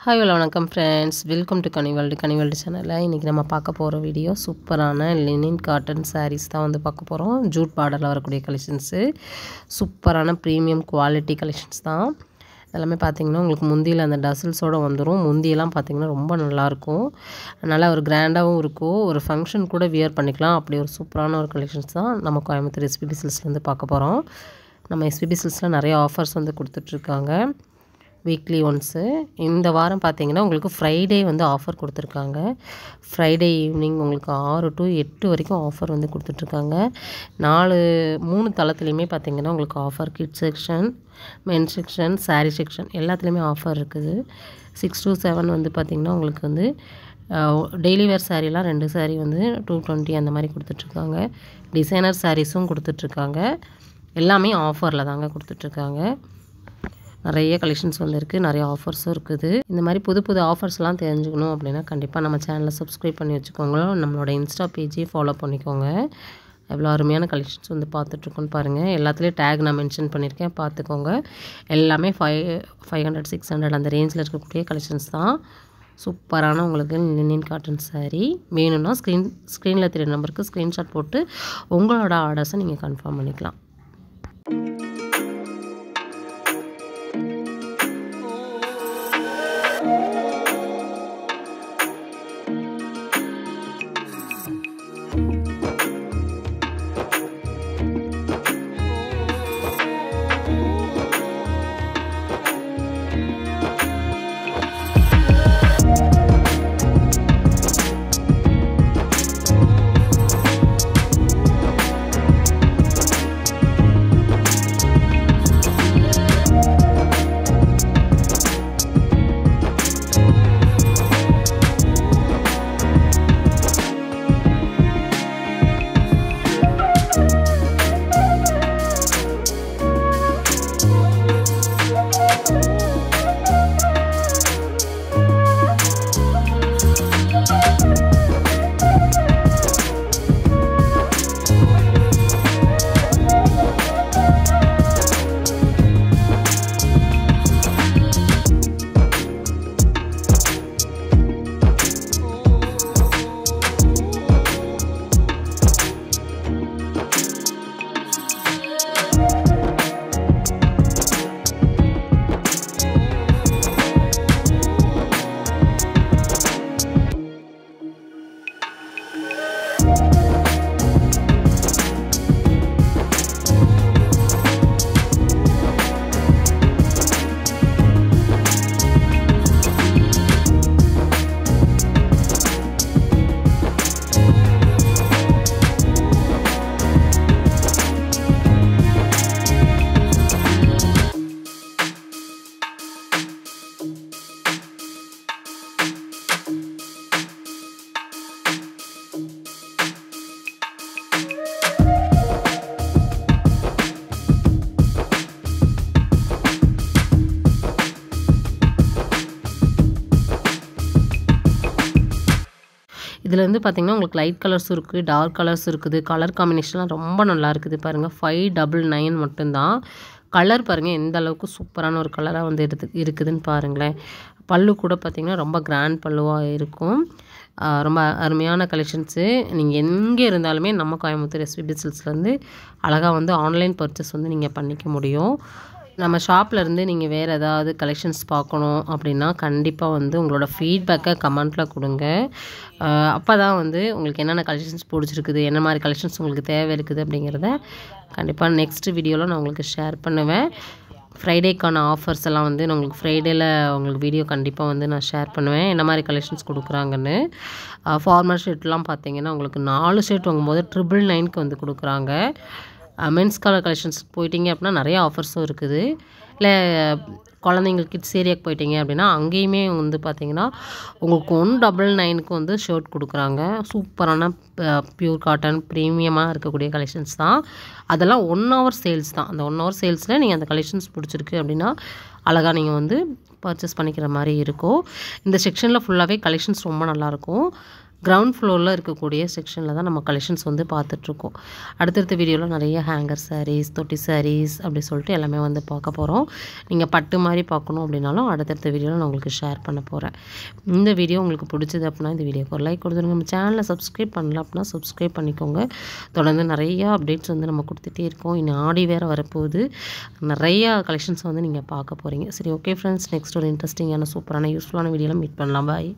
Hi வணக்கம் friends, welcome to கனிவேல்டு சேனலில். இன்றைக்கி நம்ம பார்க்க போகிற வீடியோ சூப்பரான லினின் காட்டன் சாரீஸ் தான் வந்து பார்க்க போகிறோம். ஜூட் பார்டரில் வரக்கூடிய கலெக்ஷன்ஸு, சூப்பரான ப்ரீமியம் குவாலிட்டி கலெக்ஷன்ஸ் தான். எல்லாமே பார்த்திங்கன்னா உங்களுக்கு முந்தியில் அந்த டசல்ஸோடு வந்துடும். முந்தியெல்லாம் பார்த்திங்கன்னா ரொம்ப நல்லாயிருக்கும், நல்லா ஒரு கிராண்டாகவும் இருக்கும். ஒரு ஃபங்க்ஷன் கூட வியர் பண்ணிக்கலாம். அப்படி ஒரு சூப்பரான ஒரு கலெக்ஷன்ஸ் தான் நம்ம கோயம்புத்தூர் எஸ்பிபி சில்க்ஸ்லேருந்து பார்க்க போகிறோம். நம்ம எஸ்பிபி சில்க்ஸில் நிறைய ஆஃபர்ஸ் வந்து கொடுத்துட்ருக்காங்க வீக்லி ஒன்ஸு. இந்த வாரம் பார்த்திங்கன்னா உங்களுக்கு ஃப்ரைடே வந்து ஆஃபர் கொடுத்துருக்காங்க. ஃப்ரைடே ஈவினிங் உங்களுக்கு 6 to 8 வரைக்கும் ஆஃபர் வந்து கொடுத்துட்ருக்காங்க. 3 தளத்துலேயுமே பார்த்திங்கன்னா உங்களுக்கு ஆஃபர். கிட்ஸ் செக்ஷன், மென் செக்ஷன், சாரீ செக்ஷன் எல்லாத்துலேயுமே ஆஃபர் இருக்குது. 6 to 7 வந்து பார்த்திங்கன்னா உங்களுக்கு வந்து டெய்லி வேர் சாரீலாம் 2 சாரீ வந்து 220 அந்த மாதிரி கொடுத்துட்ருக்காங்க. டிசைனர் சாரீஸும் கொடுத்துட்ருக்காங்க. எல்லாமே ஆஃபரில் தாங்க கொடுத்துட்ருக்காங்க. நிறைய கலெக்ஷன்ஸ் வந்து இருக்குது, நிறைய ஆஃபர்ஸும் இருக்குது. இந்த மாதிரி புது ஆஃபர்ஸ்லாம் தெரிஞ்சுக்கணும் அப்படின்னா கண்டிப்பாக நம்ம சேனலை சப்ஸ்கிரைப் பண்ணி வச்சுக்கோங்க. நம்மளோட இன்ஸ்டா பேஜையும் ஃபாலோ பண்ணிக்கோங்க. எவ்வளோ அருமையான கலெக்ஷன்ஸ் வந்து பார்த்துட்ருக்கோன்னு பாருங்கள். எல்லாத்துலேயும் டேக் நான் மென்ஷன் பண்ணியிருக்கேன், பார்த்துக்கோங்க. எல்லாமே 500 600 அந்த ரேஞ்சில் இருக்கக்கூடிய கலெக்ஷன்ஸ் தான். சூப்பரான உங்களுக்கு லினின் காட்டன் சாரீ வேணும்னா ஸ்க்ரீனில் தெரிய நம்பருக்கு ஸ்க்ரீன்ஷாட் போட்டு உங்களோட ஆர்டர்ஸை நீங்கள் கன்ஃபார்ம் பண்ணிக்கலாம். இதில் வந்து பார்த்திங்கன்னா உங்களுக்கு லைட் கலர்ஸும் இருக்குது, டார்க் கலர்ஸ் இருக்குது. கலர் காம்பினேஷன்லாம் ரொம்ப நல்லா இருக்குது பாருங்கள். 599 மட்டும்தான். கலர் பாருங்கள் எந்த அளவுக்கு சூப்பரான ஒரு கலராக வந்து இருக்குதுன்னு பாருங்களேன். பல்லு கூட பார்த்திங்கன்னா ரொம்ப கிராண்ட் பல்லுவாக இருக்கும். ரொம்ப அருமையான கலெக்ஷன்ஸு. நீங்கள் எங்கே இருந்தாலுமே நம்ம கோயம்புத்தூர் எஸ்பிபி சில்க்ஸ்லேருந்து அழகாக வந்து ஆன்லைன் பர்ச்சேஸ் வந்து நீங்கள் பண்ணிக்க முடியும். நம்ம ஷாப்பில் இருந்து நீங்கள் வேறு ஏதாவது கலெக்ஷன்ஸ் பார்க்கணும் அப்படின்னா கண்டிப்பாக வந்து உங்களோட ஃபீட்பேக்கை கமெண்ட்டில் கொடுங்க. அப்போ தான் வந்து உங்களுக்கு என்னென்ன கலெக்ஷன்ஸ் பிடிச்சிருக்குது, என்ன மாதிரி கலெக்ஷன்ஸ் உங்களுக்கு தேவை இருக்குது அப்படிங்கிறத கண்டிப்பாக நெக்ஸ்ட் வீடியோவில் நான் உங்களுக்கு ஷேர் பண்ணுவேன். ஃப்ரைடேக்கான ஆஃபர்ஸ் எல்லாம் வந்து நான் உங்களுக்கு ஃப்ரைடேயில் உங்களுக்கு வீடியோ கண்டிப்பாக வந்து நான் ஷேர் பண்ணுவேன், என்ன மாதிரி கலெக்ஷன்ஸ் கொடுக்குறாங்கன்னு. ஃபார்மல் ஷர்ட்லாம் பார்த்தீங்கன்னா உங்களுக்கு 4 ஷர்ட் வாங்கும்போது 999க்கு வந்து கொடுக்குறாங்க. மென்ஸ் கலர் கலெக்ஷன்ஸ் போயிட்டீங்க அப்படின்னா நிறைய ஆஃபர்ஸும் இருக்குது. இல்லை குழந்தைங்களுக்கு கிட்ஸ் ஏரியாவுக்கு போயிட்டீங்க அப்படின்னா அங்கேயுமே வந்து பார்த்திங்கன்னா உங்களுக்கு 199க்கு வந்து ஷர்ட் கொடுக்குறாங்க. சூப்பரான பியூர் காட்டன் ப்ரீமியமாக இருக்கக்கூடிய கலெக்ஷன்ஸ் தான். அதெல்லாம் 1 hour சேல்ஸ் தான். அந்த 1 hour சேல்ஸில் நீங்கள் அந்த கலெக்ஷன்ஸ் பிடிச்சிருக்கு அப்படின்னா அழகாக நீங்கள் வந்து பர்ச்சேஸ் பண்ணிக்கிற மாதிரி இருக்கும். இந்த செக்ஷனில் ஃபுல்லாகவே கலெக்ஷன்ஸ் ரொம்ப நல்லாயிருக்கும். கிரவுண்ட் ஃப்ளோரில் இருக்கக்கூடிய செக்ஷனில் தான் நம்ம கலெக்ஷன்ஸ் வந்து பார்த்துட்ருக்கோம். அடுத்தடுத்த வீடியோவில் நிறைய ஹேங்கர் சாரீஸ், தொட்டி சாரீஸ் அப்படி சொல்லிட்டு எல்லாமே வந்து பார்க்க போகிறோம். நீங்கள் பட்டு மாதிரி பார்க்கணும் அப்படின்னாலும் அடுத்தடுத்த வீடியோவில் நான் உங்களுக்கு ஷேர் பண்ண போகிறேன். இந்த வீடியோ உங்களுக்கு பிடிச்சது அப்படின்னா இந்த வீடியோக்கு ஒரு லைக் கொடுத்துருங்க. நம்ம சேனலை சப்ஸ்கிரைப் பண்ணல அப்படின்னா சப்ஸ்கிரைப் பண்ணிக்கோங்க. தொடர்ந்து நிறையா அப்டேட்ஸ் வந்து நம்ம கொடுத்துட்டே இருக்கோம். இன்னும் ஆடி வேறு வரப்போகுது. நிறையா கலெக்ஷன்ஸ் வந்து நீங்கள் பார்க்க போகிறீங்க. சரி, ஓகே ஃப்ரெண்ட்ஸ், நெக்ஸ்ட் ஒரு இன்ட்ரெஸ்டிங்கான சூப்பரான யூஸ்ஃபுல்லான வீடியோவில் மீட் பண்ணலாம். பாய்.